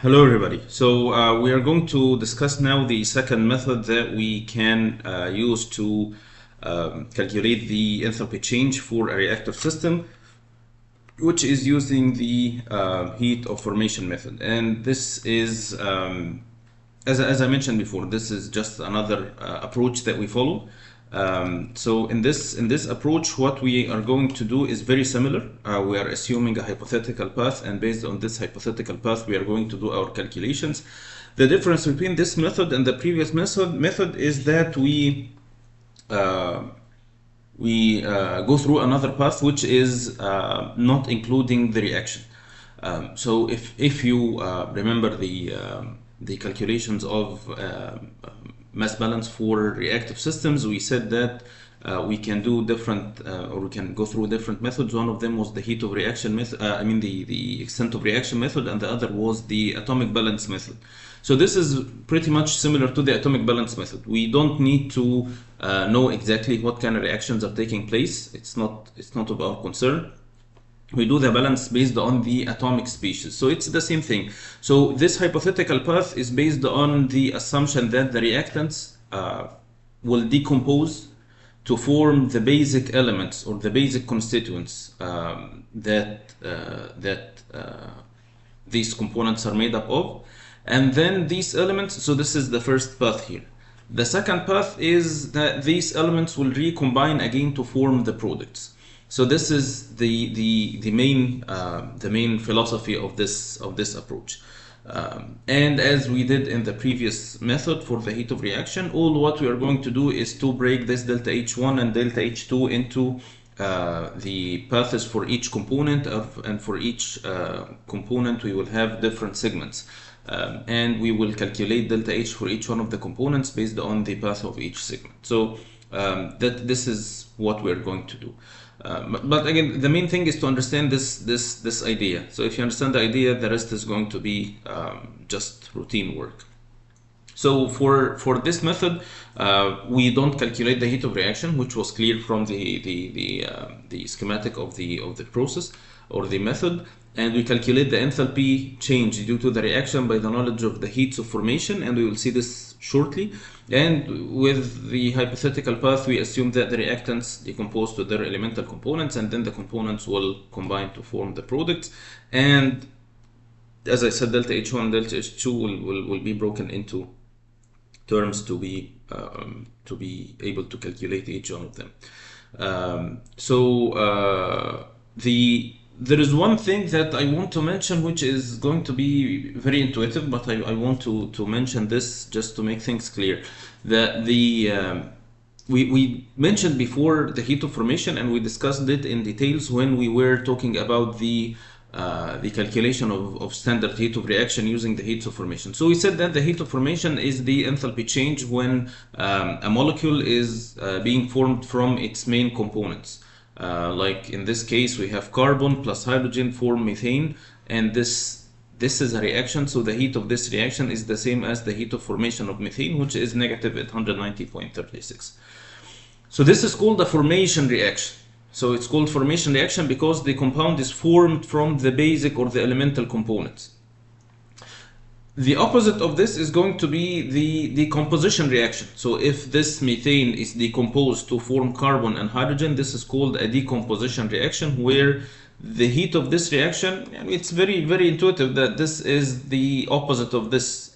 Hello everybody. So we are going to discuss now the second method that we can use to calculate the enthalpy change for a reactive system, which is using the heat of formation method. And this is, as I mentioned before, this is just another approach that we follow. So in this approach, what we are going to do is very similar. We are assuming a hypothetical path, and based on this hypothetical path, we are going to do our calculations. The difference between this method and the previous method is that we go through another path, which is not including the reaction. So if you remember the calculations of mass balance for reactive systems, we said that we can do different, or we can go through different methods. One of them was the heat of reaction method, the extent of reaction method, and the other was the atomic balance method. So this is pretty much similar to the atomic balance method. We don't need to know exactly what kind of reactions are taking place. It's not of our concern. We do the balance based on the atomic species. So it's the same thing. So this hypothetical path is based on the assumption that the reactants will decompose to form the basic elements or the basic constituents that these components are made up of. And then these elements, so this is the first path here. The second path is that these elements will recombine again to form the products. So this is the main philosophy of this approach. And as we did in the previous method for the heat of reaction, all what we are going to do is to break this delta H1 and delta H2 into the paths for each component and for each component we will have different segments. And we will calculate delta H for each one of the components based on the path of each segment. So this is what we're going to do. But again, the main thing is to understand this idea. So if you understand the idea, the rest is going to be just routine work. So for this method, we don't calculate the heat of reaction, which was clear from the schematic of the process or the method, and we calculate the enthalpy change due to the reaction by the knowledge of the heats of formation, and we will see this shortly. And with the hypothetical path, we assume that the reactants decompose to their elemental components, and then the components will combine to form the products. And as I said, delta H1, delta H2 will be broken into terms to be able to calculate each one of them. There is one thing that I want to mention, which is going to be very intuitive, but I want to mention this just to make things clear. That we mentioned before the heat of formation, and we discussed it in details when we were talking about the calculation of standard heat of reaction using the heat of formation. So we said that the heat of formation is the enthalpy change when a molecule is being formed from its main components. Like in this case, we have carbon plus hydrogen form methane, and this is a reaction. So the heat of this reaction is the same as the heat of formation of methane, which is negative at 190.36. So this is called a formation reaction. So it's called formation reaction because the compound is formed from the basic or the elemental components. The opposite of this is going to be the decomposition reaction. So if this methane is decomposed to form carbon and hydrogen, this is called a decomposition reaction, where the heat of this reaction, it's very, very intuitive that this is the opposite of this.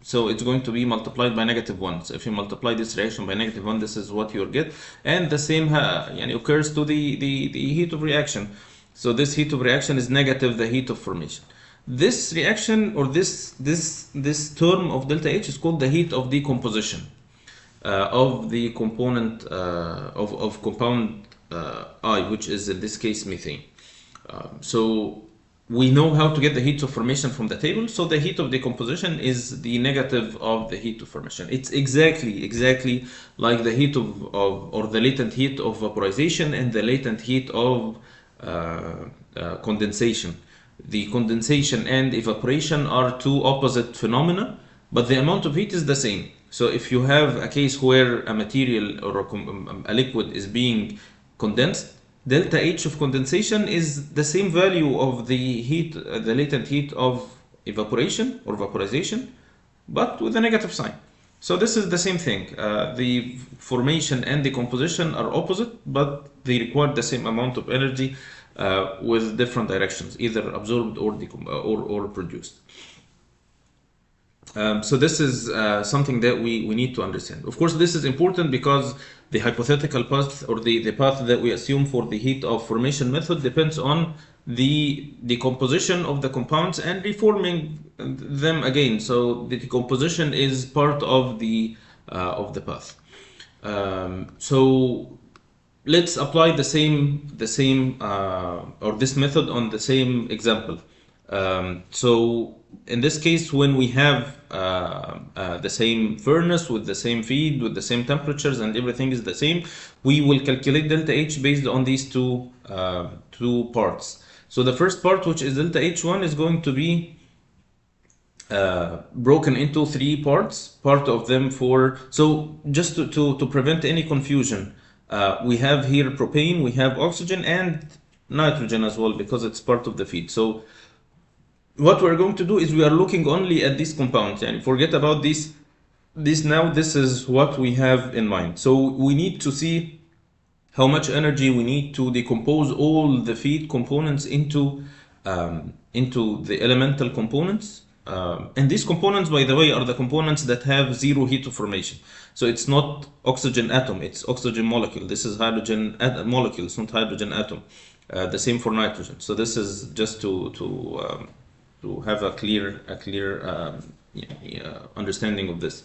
So it's going to be multiplied by -1. So if you multiply this reaction by -1, this is what you'll get. And the same occurs to the heat of reaction. So this heat of reaction is negative the heat of formation. This reaction, or this term of delta H, is called the heat of decomposition of the component of compound I, which is in this case methane. So we know how to get the heat of formation from the table. So the heat of decomposition is the negative of the heat of formation. It's exactly like the heat or the latent heat of vaporization and the latent heat of condensation. The condensation and evaporation are two opposite phenomena, but the amount of heat is the same. So if you have a case where a material or a liquid is being condensed, delta H of condensation is the same value of the heat, the latent heat of evaporation or vaporization, but with a negative sign. So this is the same thing. The formation and decomposition are opposite, but they require the same amount of energy with different directions, either absorbed or or produced. So this is something that we need to understand. Of course, this is important because the hypothetical path, or the path that we assume for the heat of formation method, depends on the decomposition of the compounds and reforming them again. So the decomposition is part of the path. So let's apply the same or this method on the same example. So in this case, when we have the same furnace with the same feed, with the same temperatures, and everything is the same, we will calculate delta H based on these two parts. So the first part, which is delta H1, is going to be broken into three parts. Part of them for, so just to prevent any confusion, we have here propane, we have oxygen, and nitrogen as well, because it's part of the feed. So what we're going to do is we are looking only at these compounds, and forget about this now. This is what we have in mind. So we need to see how much energy we need to decompose all the feed components into the elemental components. And these components, by the way, are the components that have zero heat of formation. So it's not oxygen atom, it's oxygen molecule. This is hydrogen molecule, it's not hydrogen atom. The same for nitrogen. So this is just to have a clear understanding of this.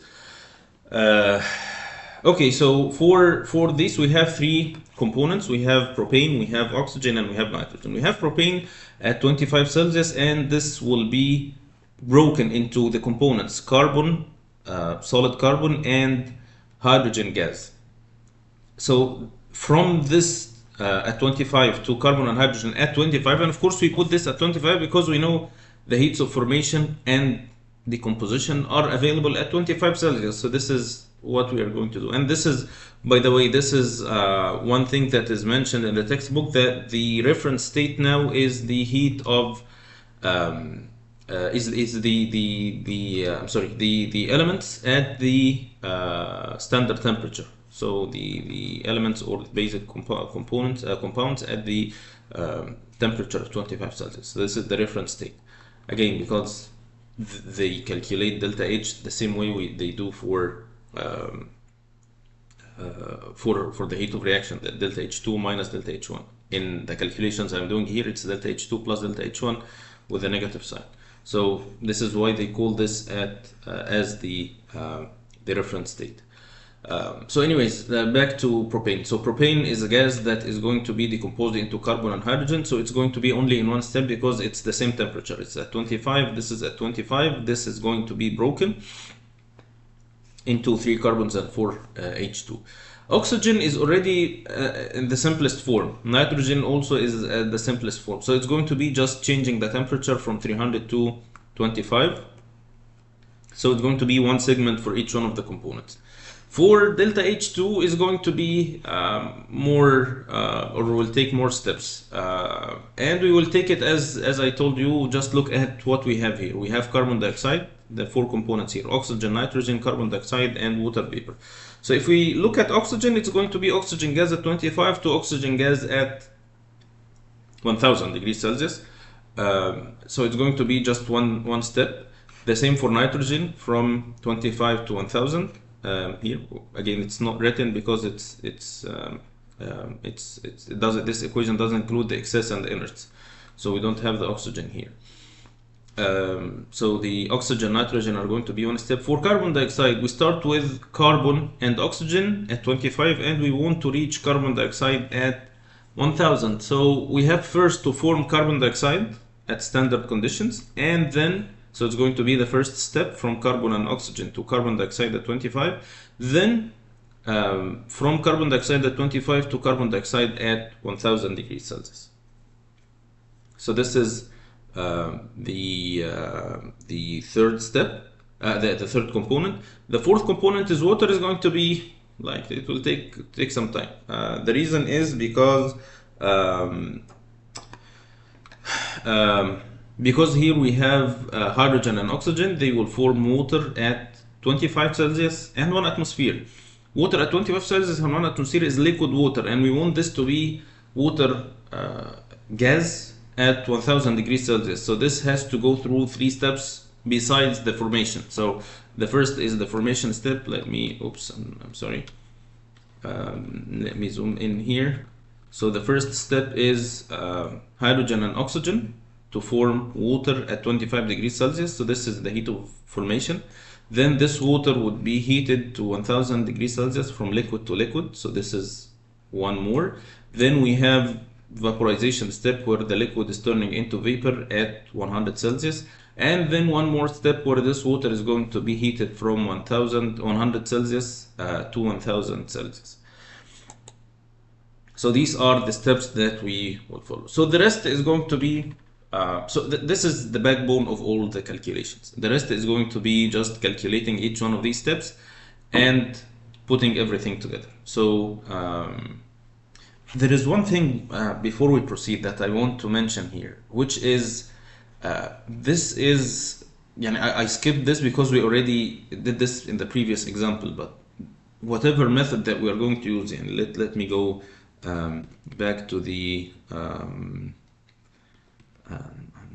Okay, so for this we have three components. We have propane, we have oxygen, and we have nitrogen. We have propane at 25 Celsius, and this will be broken into the components carbon, solid carbon, and hydrogen gas. So from this at 25 to carbon and hydrogen at 25, and of course we put this at 25 because we know the heats of formation and decomposition are available at 25 Celsius. So this is what we are going to do. And this is, by the way, this is one thing that is mentioned in the textbook, that the reference state now is the heat of is the elements at the standard temperature. So the elements or basic components compounds at the temperature of 25 Celsius. So this is the reference state. Again, because they calculate delta H the same way they do for the heat of reaction, the delta H2 minus delta H1. In the calculations I'm doing here, it's delta H2 plus delta H1 with a negative sign. So this is why they call this as the reference state. So anyways, back to propane. So propane is a gas that is going to be decomposed into carbon and hydrogen. So it's going to be only in one step because it's the same temperature. It's at 25, this is at 25. This is going to be broken into 3 carbons and 4 H2. Oxygen is already in the simplest form. Nitrogen also is the simplest form. So it's going to be just changing the temperature from 300 to 25. So it's going to be one segment for each one of the components. For delta H2 is going to be more, or will take more steps. And we will take it as I told you, just look at what we have here. We have carbon dioxide, the 4 components here: oxygen, nitrogen, carbon dioxide, and water vapor. So if we look at oxygen, it's going to be oxygen gas at 25 to oxygen gas at 1000 degrees Celsius. So it's going to be just one step. The same for nitrogen, from 25 to 1000. Here again, it's not written because this equation doesn't include the excess and the inerts, so we don't have the oxygen here. So the oxygen, nitrogen are going to be one step. For carbon dioxide, we start with carbon and oxygen at 25, and we want to reach carbon dioxide at 1000. So we have first to form carbon dioxide at standard conditions, and then, so it's going to be the first step from carbon and oxygen to carbon dioxide at 25. Then from carbon dioxide at 25 to carbon dioxide at 1000 degrees Celsius. So this is the third step, the third component. The fourth component is water. Is going to be like, it will take some time. The reason is because because here we have hydrogen and oxygen, they will form water at 25 Celsius and 1 atmosphere. Water at 25 Celsius and 1 atmosphere is liquid water, and we want this to be water gas at 1000 degrees Celsius. So this has to go through 3 steps besides the formation. So the first is the formation step. Let me, oops, I'm sorry. Let me zoom in here. So the first step is hydrogen and oxygen to form water at 25 degrees Celsius. So this is the heat of formation. Then this water would be heated to 1000 degrees Celsius from liquid to liquid. So this is one more. Then we have vaporization step where the liquid is turning into vapor at 100 Celsius. And then one more step where this water is going to be heated from 100 Celsius to 1000 Celsius. So these are the steps that we will follow. So the rest is going to be, this is the backbone of all the calculations. The rest is going to be just calculating each one of these steps and putting everything together. So there is one thing before we proceed that I want to mention here, which is this is, I skipped this because we already did this in the previous example, but whatever method that we are going to use, and let me go back to the I'm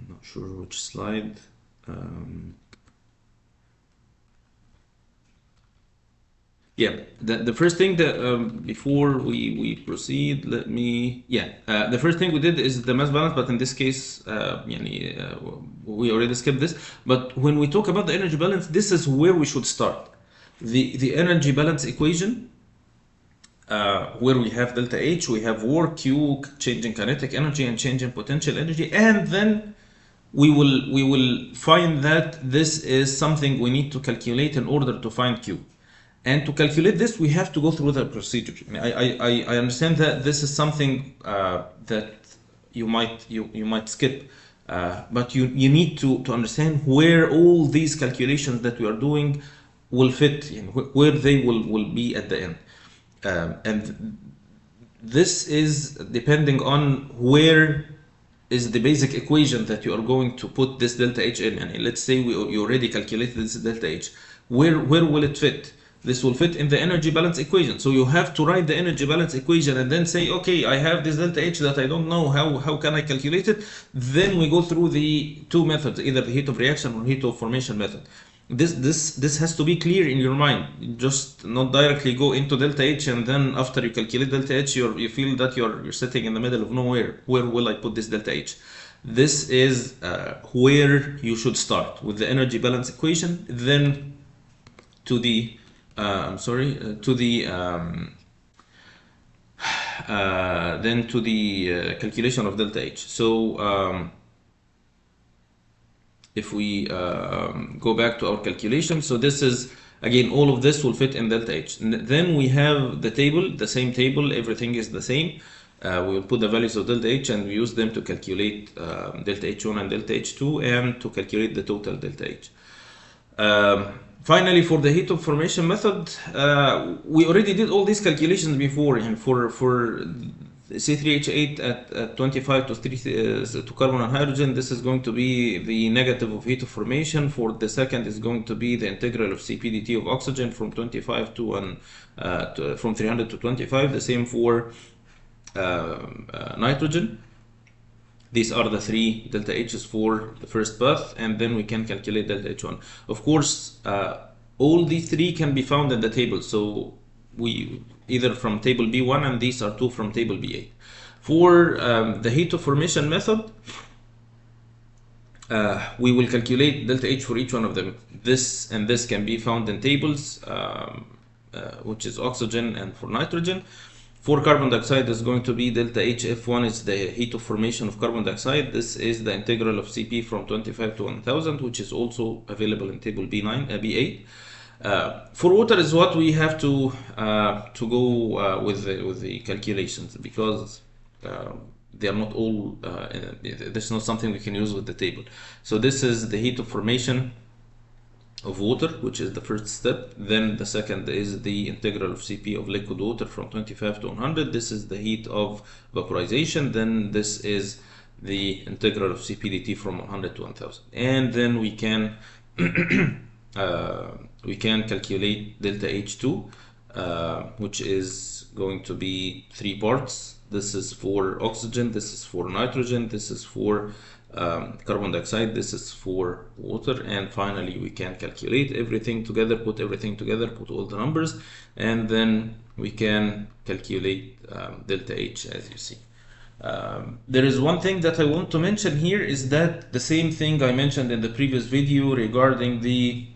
not sure which slide. Yeah, the first thing that before we proceed, let me, the first thing we did is the mass balance, but in this case, we already skipped this. But when we talk about the energy balance, this is where we should start. The energy balance equation, where we have delta H, we have work, Q, change in kinetic energy and change in potential energy, and then we will find that this is something we need to calculate in order to find Q. And to calculate this, we have to go through the procedure. I understand that this is something that you might skip, but you need to understand where all these calculations that we are doing will fit, where they will be at the end. And this is depending on where is the basic equation that you are going to put this delta H in. And let's say you already calculated this delta H. Where will it fit? This will fit in the energy balance equation. So you have to write the energy balance equation and then say, okay, I have this delta H that I don't know, how can I calculate it? Then we go through the two methods, either the heat of reaction or heat of formation method. This has to be clear in your mind. Just not directly go into delta H and then after you calculate delta H, you feel that you're sitting in the middle of nowhere. Where will I put this delta H? This is where you should start, with the energy balance equation, then to the then to the calculation of delta H. So if we go back to our calculation, so this is, again, all of this will fit in delta H. Then we have the table, the same table, everything is the same. We will put the values of delta H and we use them to calculate delta H1 and delta H2 and to calculate the total delta H. Finally, for the heat of formation method, we already did all these calculations before, and for C3H8 at 25 to carbon and hydrogen, this is going to be the negative of heat of formation. For the second is going to be the integral of Cp dt of oxygen from 25 to from 300 to 25. The same for nitrogen. These are the three delta H's for the first path, and then we can calculate delta H1. Of course, all these three can be found in the table. So we either from table B1, and these are two from table B8. For the heat of formation method, we will calculate delta H for each one of them. This and this can be found in tables, which is oxygen and for nitrogen. For carbon dioxide is going to be delta HF1 is the heat of formation of carbon dioxide. This is the integral of Cp from 25 to 1000, which is also available in table B8. For water is what we have to go with the calculations, because they are not all. This is not something we can use with the table. So this is the heat of formation of water, which is the first step. Then the second is the integral of Cp of liquid water from 25 to 100. This is the heat of vaporization. Then this is the integral of CPDT from 100 to 1000. And then we can calculate delta H2, which is going to be 3 parts. This is for oxygen, this is for nitrogen, this is for carbon dioxide, this is for water, and finally we can calculate everything together, put everything together, put all the numbers, and then we can calculate delta H, as you see. There is one thing that I want to mention here, is that the same thing I mentioned in the previous video regarding the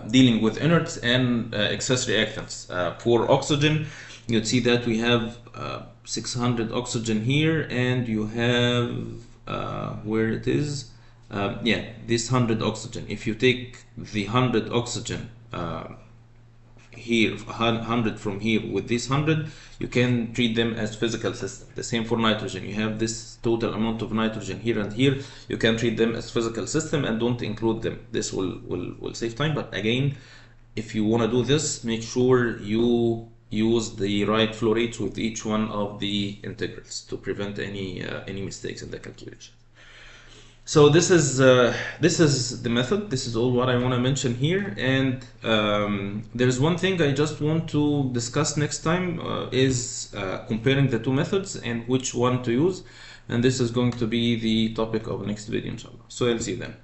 dealing with inerts and excess reactants. For oxygen, you'd see that we have 600 oxygen here, and you have where it is, yeah, this 100 oxygen. If you take the 100 oxygen here, 100 from here with this 100, you can treat them as physical system. The same for nitrogen. You have this total amount of nitrogen here and here, you can treat them as physical system and don't include them. This will save time, but again, if you want to do this, make sure you use the right flow rates with each one of the integrals to prevent any mistakes in the calculation. So this is the method. This is all what I want to mention here. And there's one thing I just want to discuss next time, is comparing the two methods and which one to use. And this is going to be the topic of next video, inshallah. So I'll see you then.